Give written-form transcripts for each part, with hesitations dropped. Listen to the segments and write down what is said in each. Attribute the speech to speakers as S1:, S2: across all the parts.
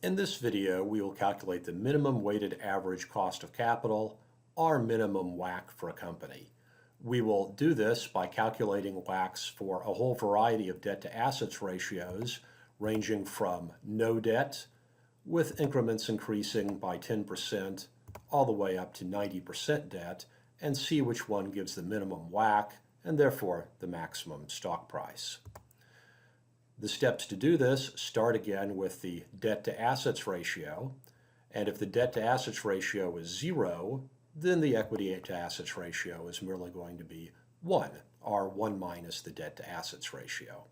S1: In this video, we will calculate the minimum weighted average cost of capital, or minimum WACC for a company. We will do this by calculating WACCs for a whole variety of debt-to-assets ratios, ranging from no debt, with increments increasing by 10%, all the way up to 90% debt, and see which one gives the minimum WACC, and therefore the maximum stock price. The steps to do this start again with the debt-to-assets ratio, and if the debt-to-assets ratio is 0, then the equity-to-assets ratio is merely going to be 1, or 1 minus the debt-to-assets ratio.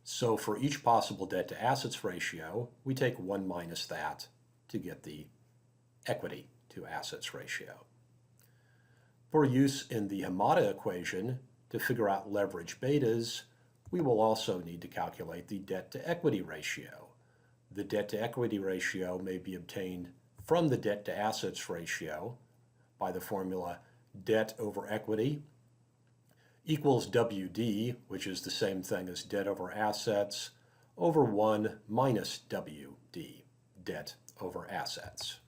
S1: So for each possible debt-to-assets ratio, we take 1 minus that to get the equity-to-assets ratio. For use in the Hamada equation to figure out leverage betas, we will also need to calculate the debt-to-equity ratio. The debt-to-equity ratio may be obtained from the debt-to-assets ratio by the formula debt over equity equals WD, which is the same thing as debt over assets, over 1 minus WD, debt over assets.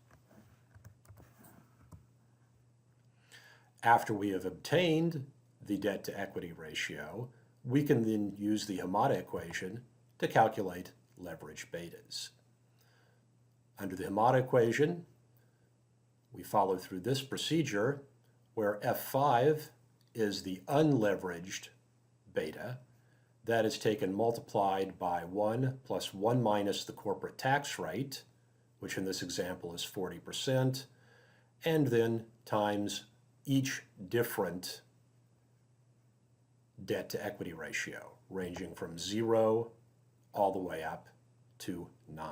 S1: After we have obtained the debt-to-equity ratio, we can then use the Hamada equation to calculate leverage betas. Under the Hamada equation, we follow through this procedure where F5 is the unleveraged beta. That is taken multiplied by 1 plus 1 minus the corporate tax rate, which in this example is 40%, and then times each different debt-to-equity ratio, ranging from 0 all the way up to 9.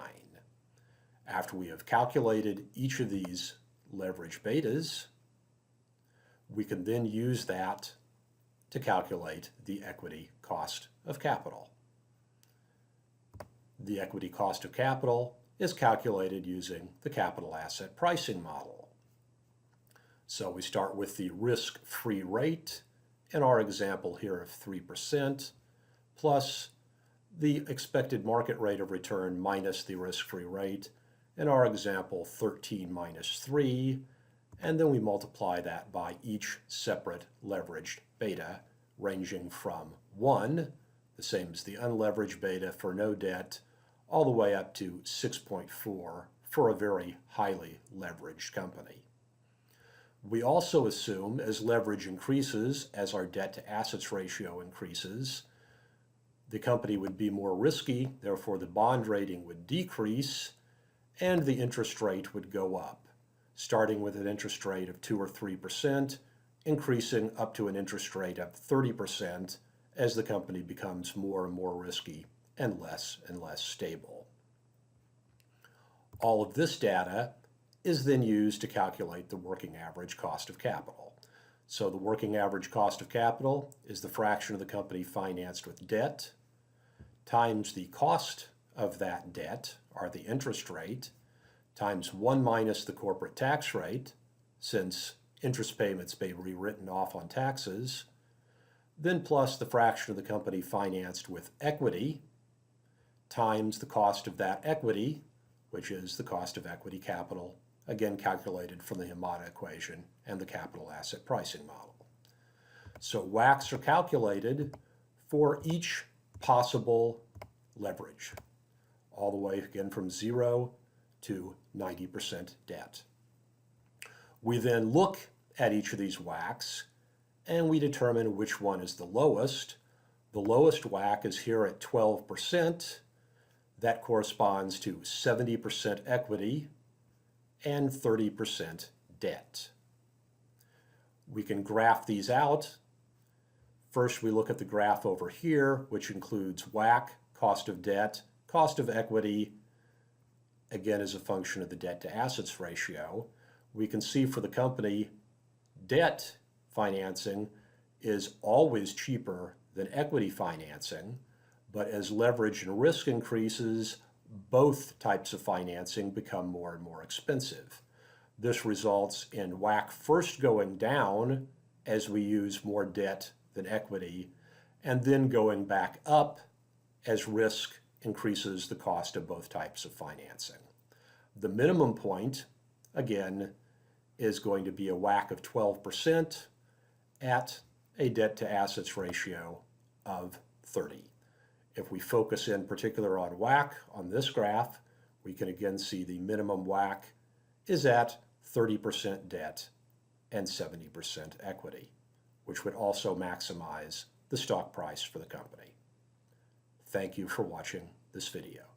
S1: After we have calculated each of these leverage betas, we can then use that to calculate the equity cost of capital. The equity cost of capital is calculated using the capital asset pricing model. So we start with the risk-free rate, in our example here of 3%, plus the expected market rate of return minus the risk-free rate, in our example 13 minus 3, and then we multiply that by each separate leveraged beta, ranging from 1, the same as the unleveraged beta for no debt, all the way up to 6.4 for a very highly leveraged company. We also assume as leverage increases, as our debt-to-assets ratio increases, the company would be more risky, therefore the bond rating would decrease, and the interest rate would go up, starting with an interest rate of 2 or 3%, increasing up to an interest rate of 30% as the company becomes more and more risky and less stable. All of this data is then used to calculate the working average cost of capital. So the working average cost of capital is the fraction of the company financed with debt times the cost of that debt, or the interest rate, times 1 minus the corporate tax rate, since interest payments may be written off on taxes, then plus the fraction of the company financed with equity, times the cost of that equity, which is the cost of equity capital, again calculated from the Hamada equation and the capital asset pricing model. So WACCs are calculated for each possible leverage, all the way again from 0 to 90% debt. We then look at each of these WACCs and we determine which one is the lowest. The lowest WACC is here at 12%. That corresponds to 70% equity and 30% debt. We can graph these out. First, we look at the graph over here, which includes WACC, cost of debt, cost of equity, again as a function of the debt-to-assets ratio. We can see for the company, debt financing is always cheaper than equity financing, but as leverage and risk increases, both types of financing become more and more expensive. This results in WACC first going down as we use more debt than equity, and then going back up as risk increases the cost of both types of financing. The minimum point, again, is going to be a WACC of 12% at a debt to assets ratio of 30. If we focus in particular on WACC on this graph, we can again see the minimum WACC is at 30% debt and 70% equity, which would also maximize the stock price for the company. Thank you for watching this video.